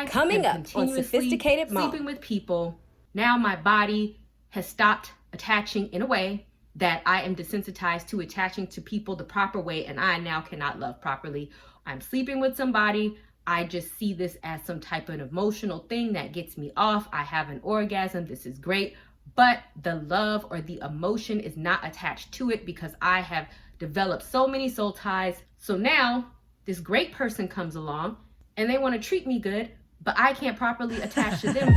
Coming up on Sophisticated Mom. Sleeping with people. Now my body has stopped attaching in a way that I am desensitized to attaching to people the proper way, and I now cannot love properly. I'm sleeping with somebody. I just see this as some type of emotional thing that gets me off. I have an orgasm. This is great. But the love or the emotion is not attached to it because I have developed so many soul ties. So now this great person comes along and they want to treat me good, but I can't properly attach to them.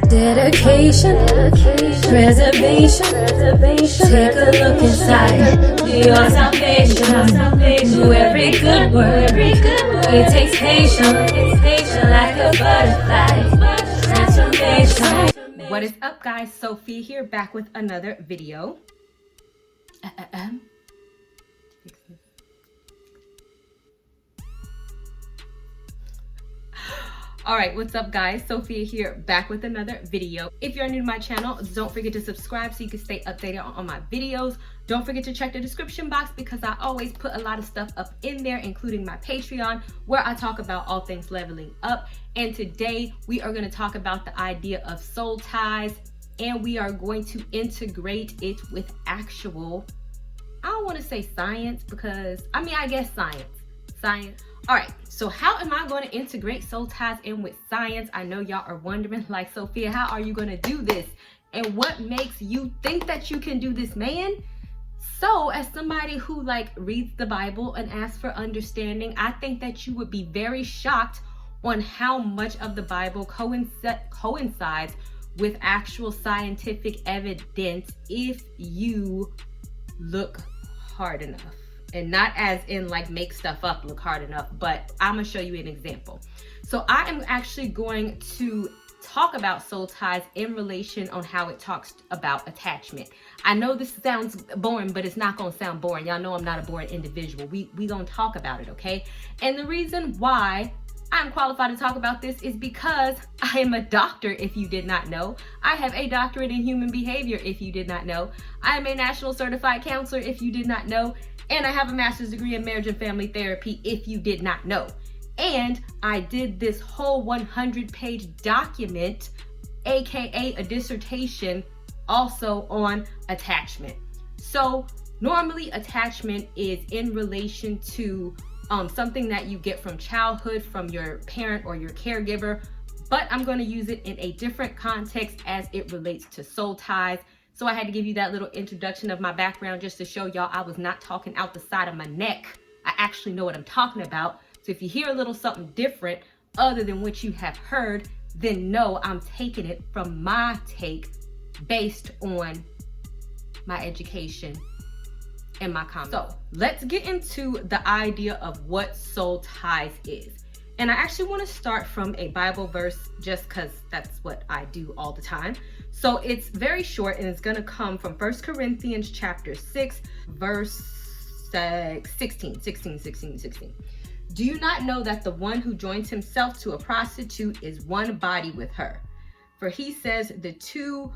Dedication, preservation, take a look inside your salvation. Do every good word, it takes patience, like a butterfly, transformation. What is up, guys? Sophie here, back with another video. All right, what's up, guys? Sophia here, back with another video. If you're new to my channel, don't forget to subscribe so you can stay updated on my videos. Don't forget to check the description box because I always put a lot of stuff up in there, including my Patreon, where I talk about all things leveling up. And today we are going to talk about the idea of soul ties, and we are going to integrate it with actual, I don't want to say science because, I guess science. All right, so how am I going to integrate soul ties in with science? I know y'all are wondering, like, Sophia, how are you going to do this? And what makes you think that you can do this, man? So as somebody who reads the Bible and asks for understanding, I think that you would be very shocked on how much of the Bible coincides with actual scientific evidence if you look hard enough. And not as in make stuff up look hard enough, but I'm gonna show you an example. So I am actually going to talk about soul ties in relation on how it talks about attachment. I know this sounds boring, but it's not gonna sound boring. Y'all know I'm not a boring individual. We gonna talk about it, okay? And the reason why I'm qualified to talk about this is because I am a doctor, if you did not know. I have a doctorate in human behavior, if you did not know. I am a national certified counselor, if you did not know. And I have a master's degree in marriage and family therapy, if you did not know. And I did this whole 100-page document, aka a dissertation, also on attachment. So normally attachment is in relation to something that you get from childhood, from your parent or your caregiver, but I'm going to use it in a different context as it relates to soul ties. So I had to give you that little introduction of my background just to show y'all I was not talking out the side of my neck. I actually know what I'm talking about. So if you hear a little something different other than what you have heard, then know I'm taking it from my take based on my education and my comments. So let's get into the idea of what soul ties is. And I actually want to start from a Bible verse just because that's what I do all the time. So it's very short and it's going to come from 1 Corinthians chapter 6, verse 16. Do you not know that the one who joins himself to a prostitute is one body with her? For he says the two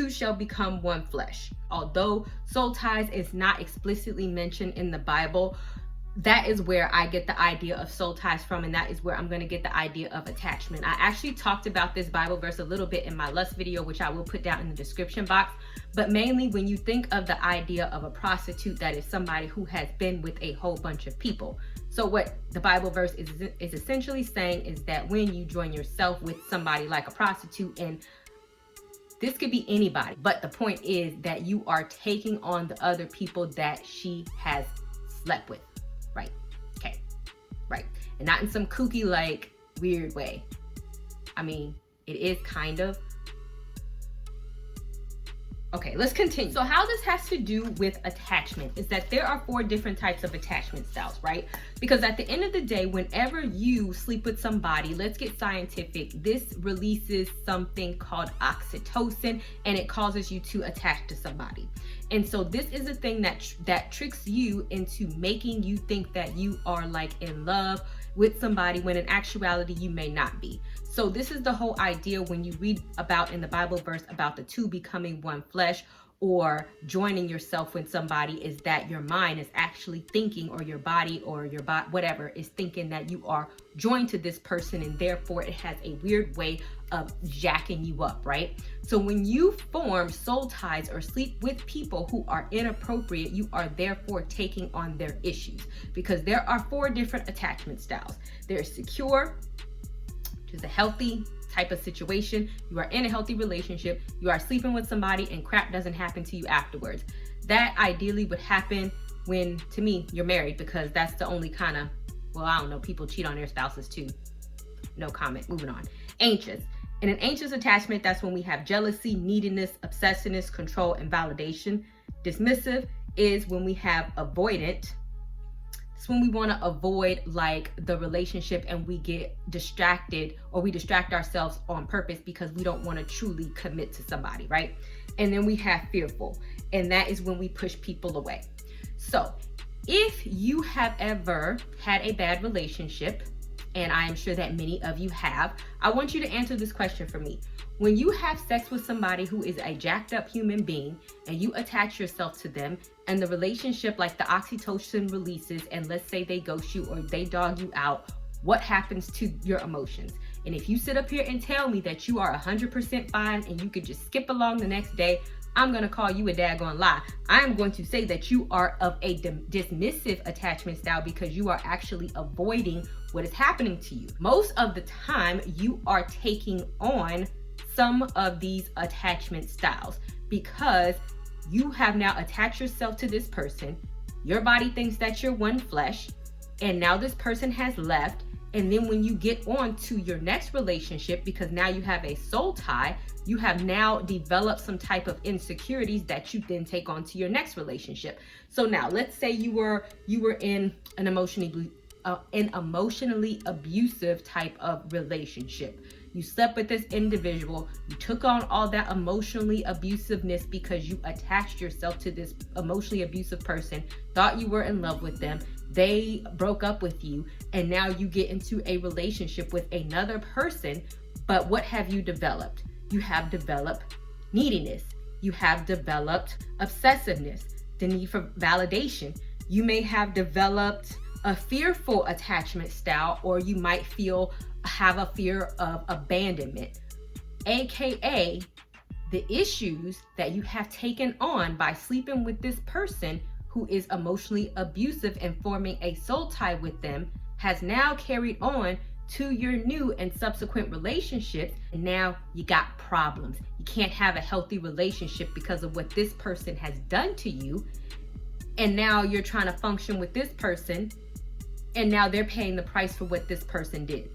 shall become one flesh. Although soul ties is not explicitly mentioned in the Bible, that is where I get the idea of soul ties from, and that is where I'm going to get the idea of attachment. I actually talked about this Bible verse a little bit in my lust video, which I will put down in the description box. But mainly when you think of the idea of a prostitute, that is somebody who has been with a whole bunch of people. So what the Bible verse is essentially saying is that when you join yourself with somebody like a prostitute, and this could be anybody, but the point is that you are taking on the other people that she has slept with. Right. Okay. Right. And not in some kooky, weird way. It is kind of. Okay, let's continue. So how this has to do with attachment is that there are 4 different types of attachment styles, right? Because at the end of the day, whenever you sleep with somebody, let's get scientific, this releases something called oxytocin, and it causes you to attach to somebody. And so this is a thing that tricks you into making you think that you are in love with somebody when in actuality you may not be. So this is the whole idea when you read about in the Bible verse about the two becoming one flesh, or joining yourself with somebody is that your mind is actually thinking, or your body whatever is thinking that you are joined to this person, and therefore it has a weird way of jacking you up, right? So when you form soul ties or sleep with people who are inappropriate, you are therefore taking on their issues, because there are 4 different attachment styles. There's secure, which is a healthy type of situation. You are in a healthy relationship, you are sleeping with somebody, and crap doesn't happen to you afterwards. That ideally would happen when, to me, you're married, because that's the only kind of, well, I don't know, people cheat on their spouses too. No comment, moving on. Anxious. In an anxious attachment, that's when we have jealousy, neediness, obsessiveness, control, and validation. Dismissive is when we have avoidant. It's when we want to avoid like the relationship, and we get distracted, or we distract ourselves on purpose because we don't want to truly commit to somebody, right? And then we have fearful, and that is when we push people away. So if you have ever had a bad relationship, and I am sure that many of you have, I want you to answer this question for me. When you have sex with somebody who is a jacked up human being, and you attach yourself to them, and the relationship, like the oxytocin releases, and let's say they ghost you or they dog you out, what happens to your emotions? And if you sit up here and tell me that you are 100% fine and you could just skip along the next day, I'm gonna call you a daggone lie. I'm going to say that you are of a dismissive attachment style, because you are actually avoiding what is happening to you. Most of the time, you are taking on some of these attachment styles because you have now attached yourself to this person. Your body thinks that you're one flesh, and now this person has left. And then when you get on to your next relationship, because now you have a soul tie, you have now developed some type of insecurities that you then take on to your next relationship. So now let's say you were in an emotionally abusive type of relationship. You slept with this individual, you took on all that emotionally abusiveness because you attached yourself to this emotionally abusive person, thought you were in love with them, they broke up with you, and now you get into a relationship with another person. But what have you developed? You have developed neediness. You have developed obsessiveness, the need for validation. You may have developed a fearful attachment style, or you might have a fear of abandonment, aka the issues that you have taken on by sleeping with this person who is emotionally abusive and forming a soul tie with them has now carried on to your new and subsequent relationships. And now you got problems. You can't have a healthy relationship because of what this person has done to you. And now you're trying to function with this person, and now they're paying the price for what this person did.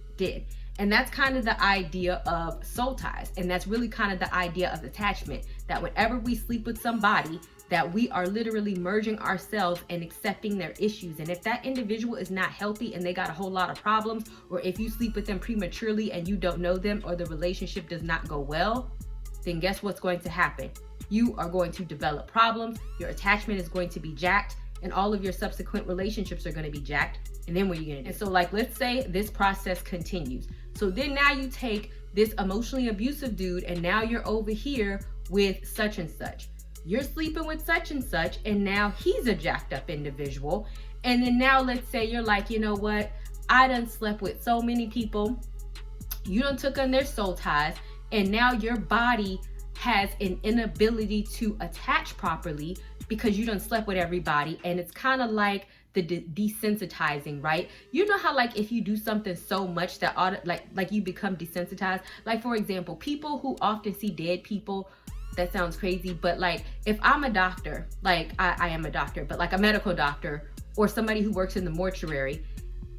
And that's kind of the idea of soul ties. And that's really kind of the idea of attachment, that whenever we sleep with somebody, that we are literally merging ourselves and accepting their issues. And if that individual is not healthy and they got a whole lot of problems, or if you sleep with them prematurely and you don't know them, or the relationship does not go well, then guess what's going to happen? You are going to develop problems, your attachment is going to be jacked, and all of your subsequent relationships are going to be jacked. And then what are you going to do? And so, like, let's say this process continues. So then now you take this emotionally abusive dude, and now you're over here with such and such. You're sleeping with such and such, and now he's a jacked up individual. And then now let's say you're like, you know what? I done slept with so many people. You done took on their soul ties, and now your body has an inability to attach properly because you done slept with everybody. And it's kind of like the desensitizing, right? You know how, like, if you do something so much that like you become desensitized. Like, for example, people who often see dead people, that sounds crazy, but like, if I'm a doctor, like I am a doctor, but like a medical doctor or somebody who works in the mortuary,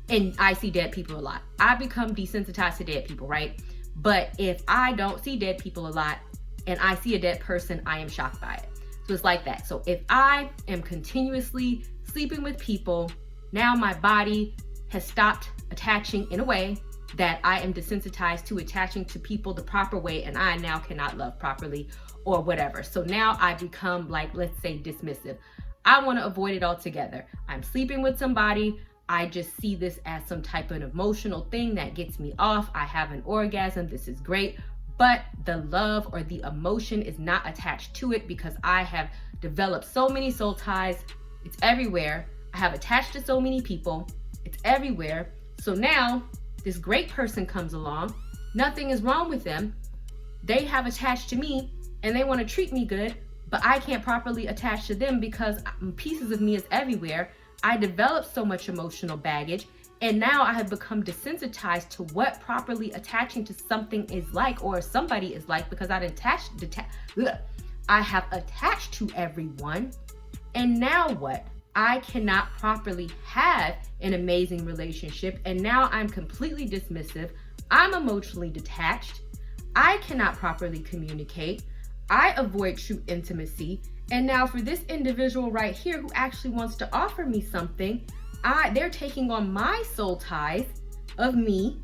and I see dead people a lot, I become desensitized to dead people, right? But if I don't see dead people a lot and I see a dead person, I am shocked by it. So it's like that. So if I am continuously sleeping with people, now my body has stopped attaching in a way that I am desensitized to attaching to people the proper way, and I now cannot love properly or whatever. So now I become, like, let's say, dismissive. I want to avoid it altogether. I'm sleeping with somebody, I just see this as some type of emotional thing that gets me off. I have an orgasm, this is great, but the love or the emotion is not attached to it because I have developed so many soul ties. It's everywhere. I have attached to so many people. It's everywhere. So now this great person comes along. Nothing is wrong with them. They have attached to me and they want to treat me good, but I can't properly attach to them because pieces of me is everywhere. I developed so much emotional baggage, and now I have become desensitized to what properly attaching to something is like, or somebody is like, because I have attached to everyone. And now what? I cannot properly have an amazing relationship, and now I'm completely dismissive. I'm emotionally detached. I cannot properly communicate. I avoid true intimacy. And now for this individual right here who actually wants to offer me something, they're taking on my soul ties of me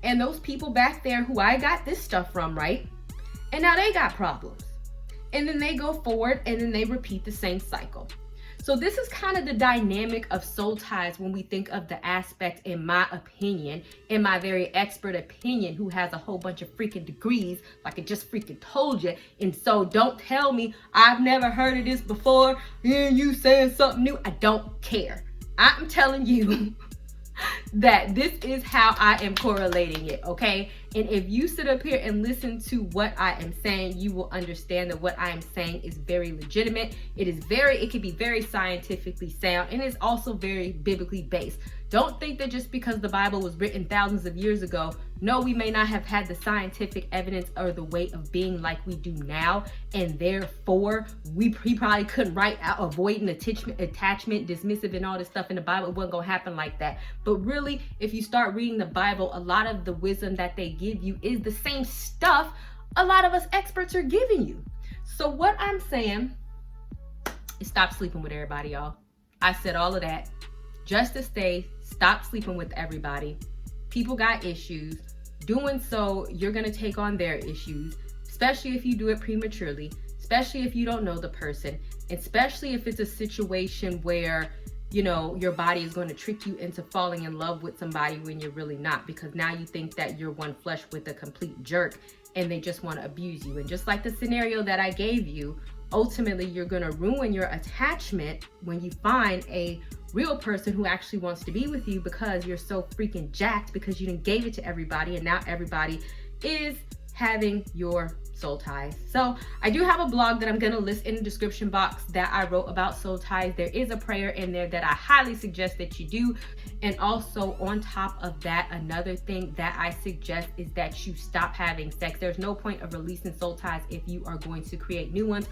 and those people back there who I got this stuff from, right? And now they got problems. And then they go forward and then they repeat the same cycle. So this is kind of the dynamic of soul ties when we think of the aspect, in my opinion, in my very expert opinion, who has a whole bunch of freaking degrees, like I just freaking told you. And so don't tell me I've never heard of this before and you saying something new. I don't care. I'm telling you that this is how I am correlating it, okay? And if you sit up here and listen to what I am saying, you will understand that what I am saying is very legitimate. It can be very scientifically sound, and it's also very biblically based. Don't think that just because the Bible was written thousands of years ago, no, we may not have had the scientific evidence or the way of being like we do now, and therefore he probably couldn't write out avoiding attachment, dismissive, and all this stuff in the Bible. It wasn't gonna happen like that. But really, if you start reading the Bible, a lot of the wisdom that they give you is the same stuff a lot of us experts are giving you. So what I'm saying is stop sleeping with everybody, y'all. I said all of that just to say, stop sleeping with everybody. People got issues. Doing so, you're gonna take on their issues, especially if you do it prematurely, especially if you don't know the person, especially if it's a situation where, you know, your body is going to trick you into falling in love with somebody when you're really not, because now you think that you're one flesh with a complete jerk and they just want to abuse you. And just like the scenario that I gave you, ultimately you're going to ruin your attachment when you find a real person who actually wants to be with you, because you're so freaking jacked because you didn't gave it to everybody, and now everybody is having your soul ties. So I do have a blog that I'm going to list in the description box that I wrote about soul ties. There is a prayer in there that I highly suggest that you do. And also on top of that, another thing that I suggest is that you stop having sex. There's no point of releasing soul ties if you are going to create new ones.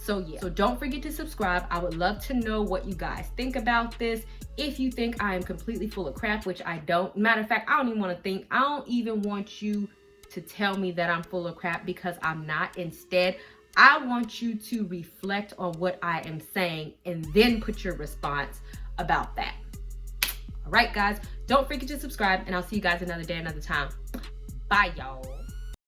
So don't forget to subscribe. I would love to know what you guys think about this. If you think I am completely full of crap, which I don't. Matter of fact, I don't even want to think. I don't even want you to tell me that I'm full of crap, because I'm not. Instead, I want you to reflect on what I am saying and then put your response about that. All right, guys, don't forget to subscribe, and I'll see you guys another day, another time. Bye, y'all.